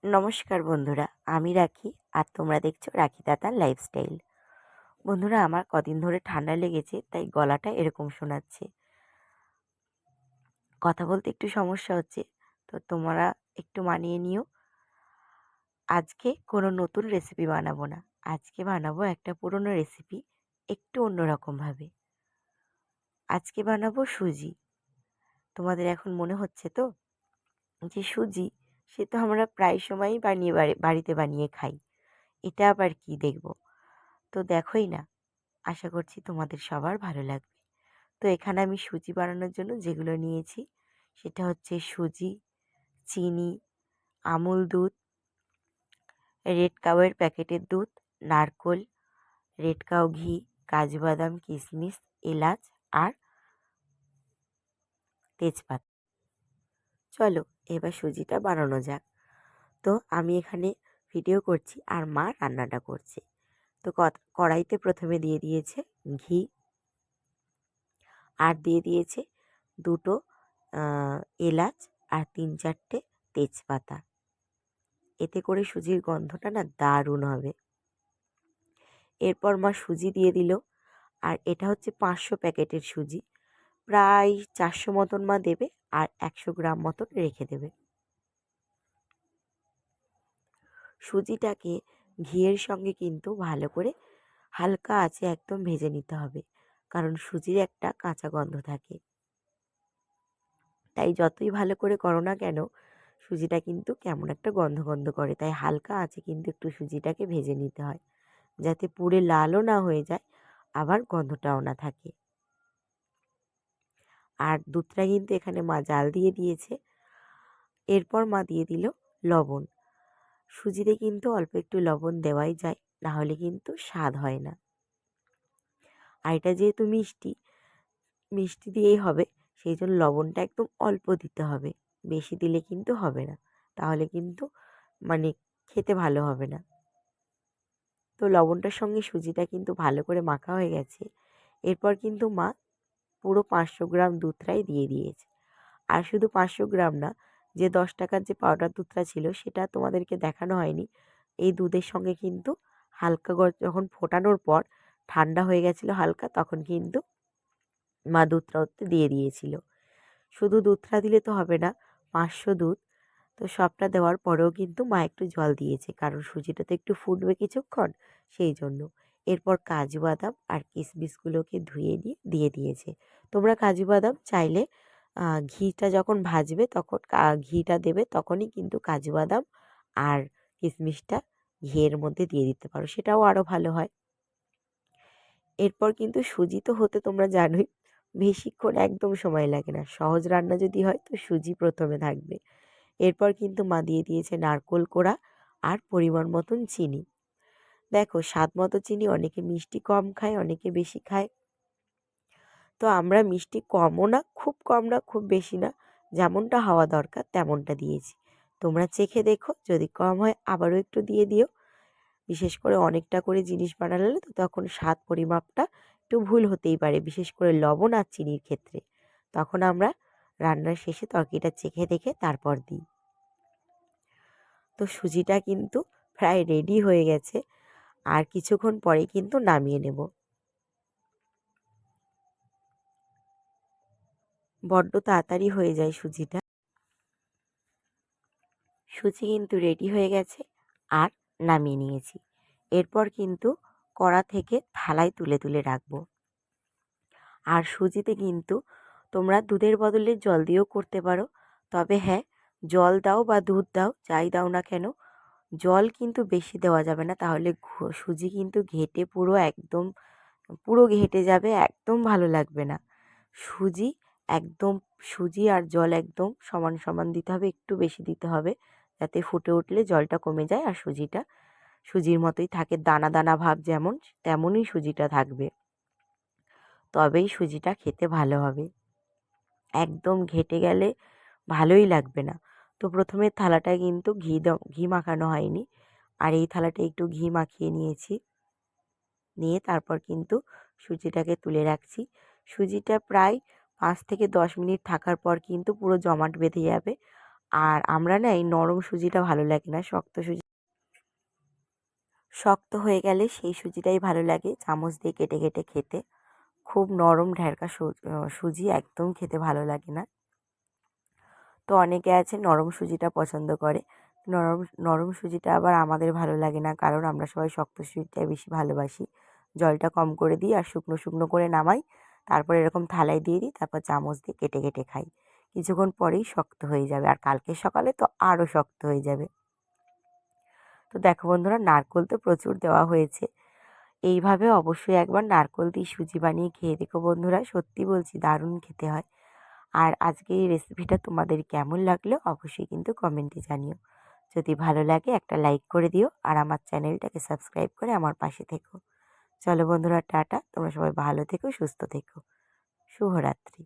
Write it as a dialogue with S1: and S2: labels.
S1: নমস্কার বন্ধুরা, আমি রাখি আর তোমরা দেখছো রাখি দাদার লাইফস্টাইল। বন্ধুরা, আমার কদিন ধরে ঠান্ডা লেগেছে, তাই গলাটা এরকম শোনাচ্ছে। কথা বলতে একটু সমস্যা হচ্ছে, তো তোমরা একটু মানিয়ে নিও। আজকে কোনো নতুন রেসিপি বানাবো না, আজকে বানাবো একটা পুরনো রেসিপি, একটু অন্যরকমভাবে। আজকে বানাবো সুজি। তোমাদের এখন মনে হচ্ছে তো যে সুজি, সে তো আমরা প্রায় সময়ই বাড়িতে বানিয়ে খাই, এটা আবার কি দেখবো? তো দেখোই না, আশা করছি তোমাদের সবার ভালো লাগবে। তো এখানে আমি সুজি বানানোর জন্য যেগুলো নিয়েছি সেটা হচ্ছে সুজি, চিনি, আমুল দুধ, রেড কাউয়ের প্যাকেটের দুধ, নারকোল, রেড কাউ ঘি, কাজু বাদাম, কিশমিশ, এলাচ আর তেজপাতা। চলো এবার সুজিটা বানানো যাক। তো আমি এখানে ভিডিও করছি আর মা রান্নাটা করছে। তো কড়াইতে প্রথমে দিয়ে দিয়েছে ঘি আর দিয়ে দিয়েছে দুটো এলাচ আর ৩-৪টে তেজপাতা। এতে করে সুজির গন্ধটা না দারুণ হবে। এরপর মা সুজি দিয়ে দিল, আর এটা হচ্ছে ৫০০ প্যাকেটের সুজি। প্রায় ৪০০ মতন মা দেবে আর ১০০ গ্রাম মতন রেখে দেবে। সুজিটাকে ঘিয়ের সঙ্গে কিন্তু ভালো করে হালকা আঁচে একদম ভেজে নিতে হবে, কারণ সুজির একটা কাঁচা গন্ধ থাকে। তাই যতই ভালো করে করো না কেন, সুজিটা কিন্তু কেমন একটা গন্ধ গন্ধ করে। তাই হালকা আঁচে কিন্তু একটু সুজিটাকে ভেজে নিতে হয়, যাতে পুড়ে লালও না হয়ে যায়, আবার গন্ধটাও না থাকে। আর দুধটা কিন্তু এখানে মা জাল দিয়ে দিয়েছে। এরপর মা দিয়ে দিল লবণ। সুজিতে কিন্তু অল্প একটু লবণ দেওয়াই যায়, না হলে কিন্তু স্বাদ হয় না। আর এটা যেহেতু মিষ্টি, মিষ্টি দিয়েই হবে, সেই জন্য লবণটা একদম অল্প দিতে হবে। বেশি দিলে কিন্তু হবে না, তাহলে কিন্তু মানে খেতে ভালো হবে না। তো লবণটার সঙ্গে সুজিটা কিন্তু ভালো করে মাখা হয়ে গেছে। এরপর কিন্তু মা পুরো ৫০০ গ্রাম দুধটাই দিয়ে দিয়েছে। আর শুধু ৫০০ গ্রাম না, যে ১০ টাকার যে পাউডার দুধটা ছিল সেটা তোমাদেরকে দেখানো হয়নি। এই দুধের সঙ্গে কিন্তু হালকা যখন ফোটানোর পর ঠান্ডা হয়ে গেছিলো হালকা, তখন কিন্তু মা দুধটা ওতে দিয়ে দিয়েছিল। শুধু দুধটা দিলে তো হবে না, ৫০০ দুধ, তো সবটা দেওয়ার পরেও কিন্তু মা একটু জল দিয়েছে, কারণ সুজিটা তো একটু ফুটবে কিছুক্ষণ, সেই জন্য। এরপর কাজু বাদাম আর কিশমিশগুলোকে ধুয়ে নিয়ে দিয়ে দিয়েছে। তোমরা কাজু বাদাম চাইলে ঘিটা যখন ভাজবে তখন ঘিটা দেবে, তখনই কিন্তু কাজু বাদাম আর কিশমিশটা ঘিয়ের মধ্যে দিয়ে দিতে পারো, সেটাও আরও ভালো হয়। এরপর কিন্তু সুজি তো হতে তোমরা জানোই বেশিক্ষণ একদম সময় লাগে না। সহজ রান্না যদি হয় তো সুজি প্রথমে থাকবে। এরপর কিন্তু মা দিয়ে দিয়েছে নারকোল কোড়া আর পরিমাণ মতন চিনি। দেখো, স্বাদ মতো চিনি, অনেকে মিষ্টি কম খায়, অনেকে বেশি খায়। তো আমরা মিষ্টি কমও না, খুব কম না, খুব বেশি না, যেমনটা হওয়া দরকার তেমনটা দিয়েছি। তোমরা চেখে দেখো, যদি কম হয় আবারও একটু দিয়ে দিও। বিশেষ করে অনেকটা করে জিনিস বানালে তো তখন স্বাদ পরিমাপটা একটু ভুল হতেই পারে, বিশেষ করে লবণ আর চিনির ক্ষেত্রে। তখন আমরা রান্নার শেষে তরকারিটা চেখে দেখে তারপর দিই। তো সুজিটা কিন্তু প্রায় রেডি হয়ে গেছে, আর কিছুক্ষণ পরে কিন্তু নামিয়ে নেব। বড্ড তাড়াতাড়ি হয়ে যায় সুজিটা। সুজি কিন্তু রেডি হয়ে গেছে আর নামিয়ে নিয়েছি। এরপর কিন্তু কড়া থেকে থালায় তুলে তুলে রাখবো। আর সুজিতে কিন্তু তোমরা দুধের বদলে জল দিয়েও করতে পারো। তবে হ্যাঁ, জল দাও বা দুধ দাও, যাই দাও না কেন, জল কিন্তু বেশি দেওয়া যাবে না, তাহলে সুজি কিন্তু ঘেঁটে পুরো ঘেঁটে যাবে, একদম ভালো লাগবে না। সুজি একদম, সুজি আর জল একদম সমান সমান দিতে হবে, একটু বেশি দিতে হবে, যাতে ফুটে উঠলে জলটা কমে যায় আর সুজিটা সুজির মতোই থাকে, দানা দানা ভাব যেমন, তেমনই সুজিটা থাকবে। তবেই সুজিটা খেতে ভালো হবে। একদম ঘেঁটে গেলে ভালোই লাগবে না। তো প্রথমে থালাটায় কিন্তু ঘি মাখানো হয়নি, আর এই থালাটায় একটু ঘি মাখিয়ে নিয়েছি। নিয়ে তারপর কিন্তু সুজিটাকে তুলে রাখছি। সুজিটা প্রায় ৫ থেকে ১০ মিনিট থাকার পর কিন্তু পুরো জমাট বেঁধে যাবে, আর আমরা না এই নরম সুজিটা ভালো লাগে না, শক্ত হয়ে গেলে সেই সুজিটাই ভালো লাগে চামচ দিয়ে কেটে কেটে খেতে। খুব নরম ঢ্যাড়কা সুজি একদম খেতে ভালো লাগে না। তো অনেকে আছে নরম সুজিটা পছন্দ করে। নরম নরম সুজিটা আবার আমাদের ভালো লাগে না, কারণ আমরা সবাই শক্ত সুজিটাই বেশি ভালোবাসি। জলটা কম করে দিই আর শুকনো শুকনো করে নামাই, তারপর এরকম থালায় দিয়ে দিই, তারপর চামচ দিয়ে কেটে কেটে খাই। কিছুক্ষণ পরেই শক্ত হয়ে যাবে, আর কালকে সকালে তো আরও শক্ত হয়ে যাবে। তো দেখো বন্ধুরা, নারকোল তো প্রচুর দেওয়া হয়েছে। এইভাবে অবশ্যই একবার নারকোল দিয়ে সুজি বানিয়ে খেয়ে দেখো বন্ধুরা, সত্যি বলছি দারুণ খেতে হয়। আর আজকে এই রেসিপিটা তোমাদের কেমন লাগলো অবশ্যই কিন্তু কমেন্টে জানিও। যদি ভালো লাগে একটা লাইক করে দিও, আর আমার চ্যানেলটাকে সাবস্ক্রাইব করে আমার পাশে থেকো। চলো বন্ধুরা, টাটা। তোমরা সবাই ভালো থেকো, সুস্থ থেকো। শুভরাত্রি।